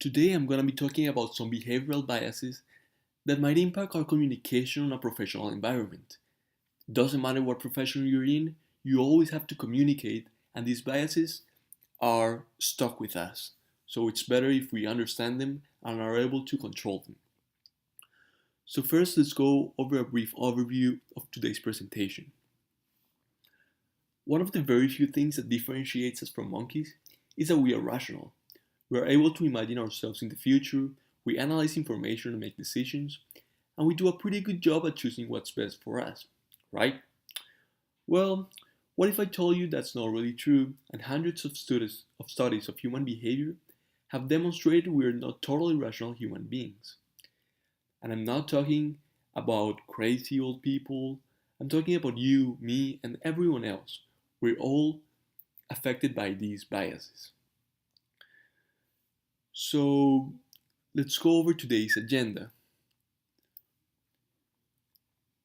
Today I'm going to be talking about some behavioral biases that might impact our communication in a professional environment. Doesn't matter what profession you're in, you always have to communicate, and these biases are stuck with us. So it's better if we understand them and are able to control them. So first, let's go over a brief overview of today's presentation. One of the very few things that differentiates us from monkeys is that we are rational. We are able to imagine ourselves in the future, we analyze information and make decisions, and we do a pretty good job at choosing what's best for us, right? Well, what if I told you that's not really true, and hundreds of studies of human behavior have demonstrated we are not totally rational human beings? And I'm not talking about crazy old people, I'm talking about you, me, and everyone else. We're all affected by these biases. So let's go over today's agenda.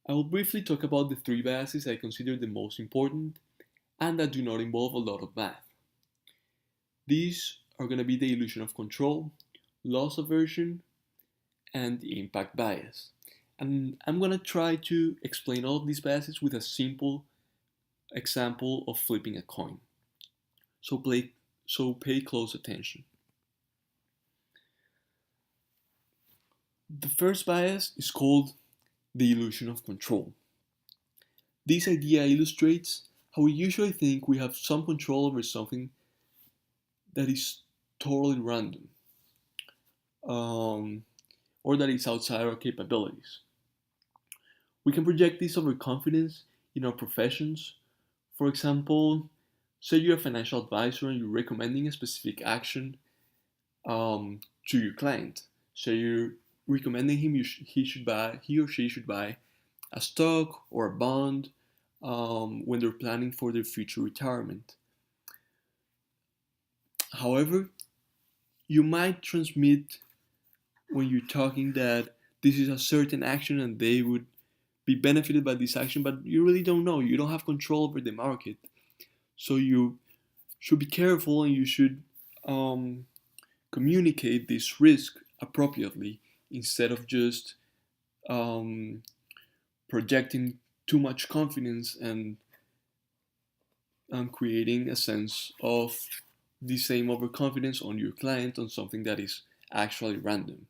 I will briefly talk about the three biases I consider the most important and that do not involve a lot of math. These are going to be the illusion of control, loss aversion, and the impact bias. And I'm going to try to explain all of these biases with a simple example of flipping a coin. So pay close attention. The first bias is called the illusion of control. This idea illustrates how we usually think we have some control over something that is totally random, or that is outside our capabilities. We can project this overconfidence in our professions. For example, say you're a financial advisor and you're recommending a specific action to your client. So you're recommending he or she should buy a stock or a bond when they're planning for their future retirement. However, you might transmit when you're talking that this is a certain action and they would be benefited by this action, but you really don't know. You don't have control over the market. So you should be careful and you should communicate this risk appropriately instead of just projecting too much confidence and creating a sense of the same overconfidence on your client on something that is actually random.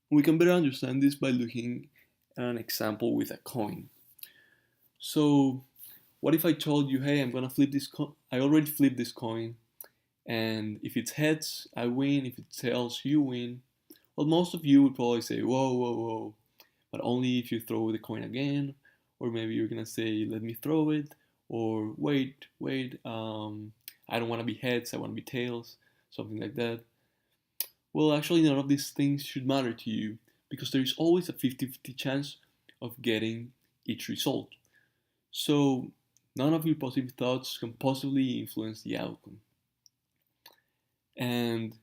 We can better understand this by looking at an example with a coin. So, what if I told you, hey, I'm gonna flip this coin? I already flipped this coin, and if it's heads, I win. If it's tails, you win. Well, most of you would probably say, whoa, whoa, whoa, but only if you throw the coin again, or maybe you're gonna say, let me throw it, or wait, I don't want to be heads, I want to be tails, something like that. Well, actually, none of these things should matter to you because there is always a 50-50 chance of getting each result. So, none of your positive thoughts can possibly influence the outcome. And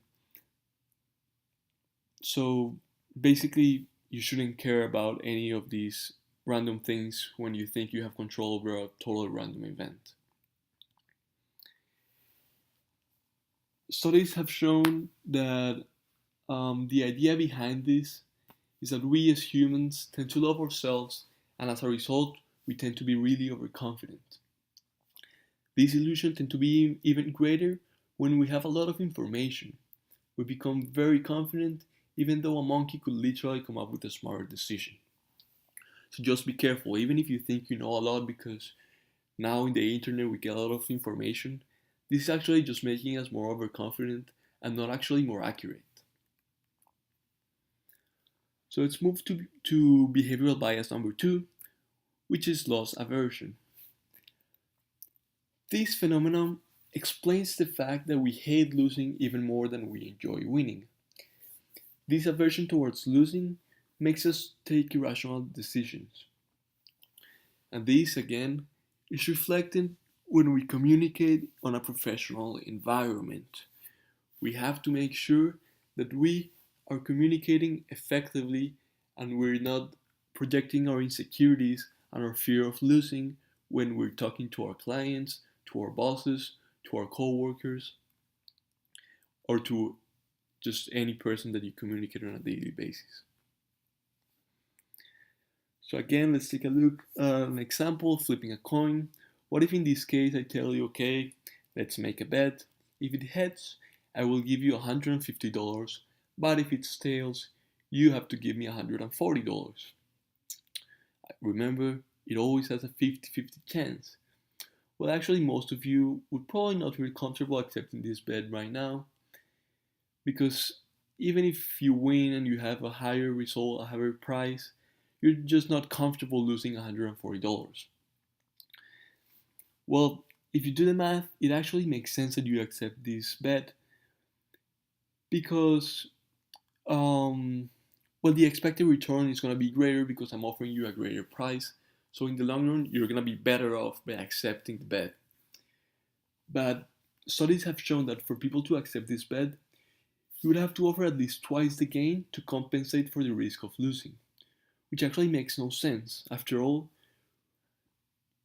so, basically, you shouldn't care about any of these random things when you think you have control over a totally random event. Studies have shown that the idea behind this is that we as humans tend to love ourselves, and as a result, we tend to be really overconfident. These illusions tend to be even greater when we have a lot of information. We become very confident, even though a monkey could literally come up with a smarter decision. So just be careful, even if you think you know a lot, because now in the internet we get a lot of information. This is actually just making us more overconfident and not actually more accurate. So let's move to behavioral bias number 2, which is loss aversion. This phenomenon explains the fact that we hate losing even more than we enjoy winning. This aversion towards losing makes us take irrational decisions. And this, again, is reflected when we communicate on a professional environment. We have to make sure that we are communicating effectively and we're not projecting our insecurities and our fear of losing when we're talking to our clients, to our bosses, to our coworkers, or to just any person that you communicate on a daily basis. So again, let's take a look at an example, flipping a coin. What if in this case I tell you, okay, let's make a bet. If it heads, I will give you $150, but if it tails, you have to give me $140. Remember, it always has a 50-50 chance. Well, actually, most of you would probably not feel comfortable accepting this bet right now, because even if you win and you have a higher result, a higher price, you're just not comfortable losing $140. Well, if you do the math, it actually makes sense that you accept this bet because, well, the expected return is going to be greater because I'm offering you a greater price. So in the long run, you're going to be better off by accepting the bet. But studies have shown that for people to accept this bet, you would have to offer at least twice the gain to compensate for the risk of losing, which actually makes no sense. After all,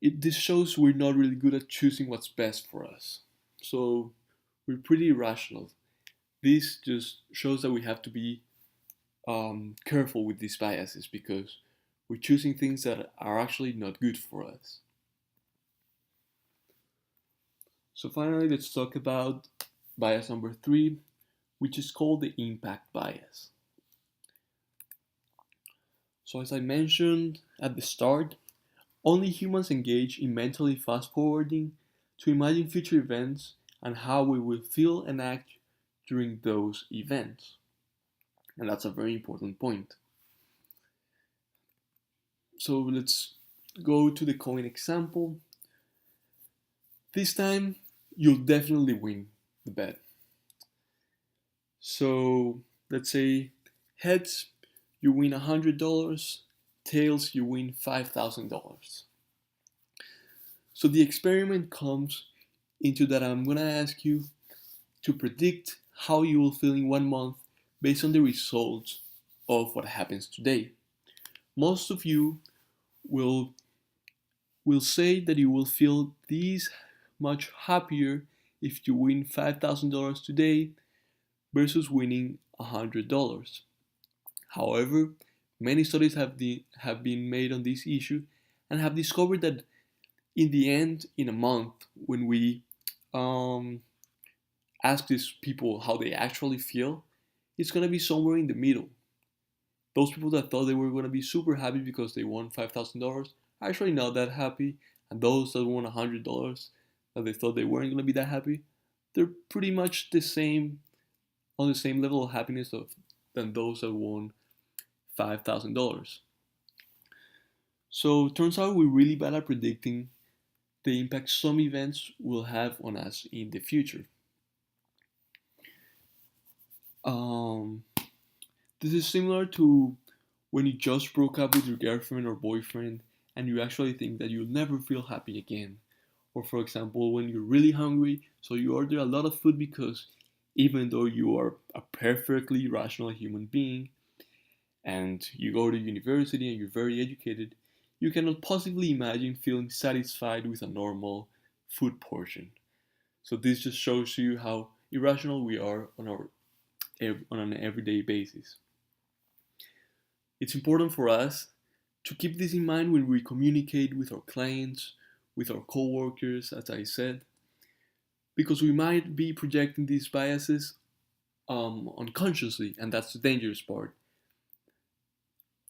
this shows we're not really good at choosing what's best for us. So we're pretty irrational. This just shows that we have to be careful with these biases because we're choosing things that are actually not good for us. So finally, let's talk about bias number 3, which is called the impact bias. So as I mentioned at the start, only humans engage in mentally fast forwarding to imagine future events and how we will feel and act during those events. And that's a very important point. So let's go to the coin example. This time, you'll definitely win the bet. So let's say heads, you win $100, tails, you win $5,000. So the experiment comes into that I'm going to ask you to predict how you will feel in 1 month based on the results of what happens today. Most of you will say that you will feel this much happier if you win $5,000 today versus winning $100. However, many studies have been made on this issue and have discovered that in the end, in a month, when we ask these people how they actually feel, it's going to be somewhere in the middle. Those people that thought they were going to be super happy because they won $5,000 are actually not that happy, and those that won $100 that they thought they weren't going to be that happy, they're pretty much the same, on the same level of happiness than those that won $5,000. So it turns out we're really bad at predicting the impact some events will have on us in the future. This is similar to when you just broke up with your girlfriend or boyfriend and you actually think that you'll never feel happy again. Or for example, when you're really hungry, so you order a lot of food because even though you are a perfectly rational human being and you go to university and you're very educated, you cannot possibly imagine feeling satisfied with a normal food portion. So this just shows you how irrational we are on an everyday basis. It's important for us to keep this in mind when we communicate with our clients, with our coworkers, as I said, because we might be projecting these biases unconsciously, and that's the dangerous part.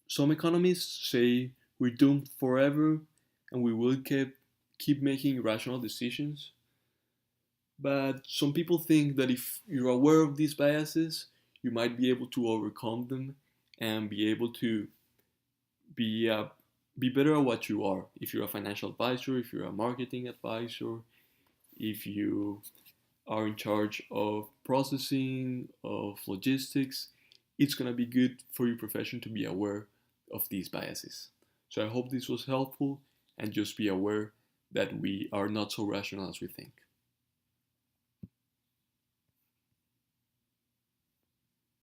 Some economists say we're doomed forever and we will keep making irrational decisions. But some people think that if you're aware of these biases, you might be able to overcome them and be able to be better at what you are. If you're a financial advisor, if you're a marketing advisor, if you are in charge of processing, of logistics, it's going to be good for your profession to be aware of these biases. So I hope this was helpful, and just be aware that we are not so rational as we think.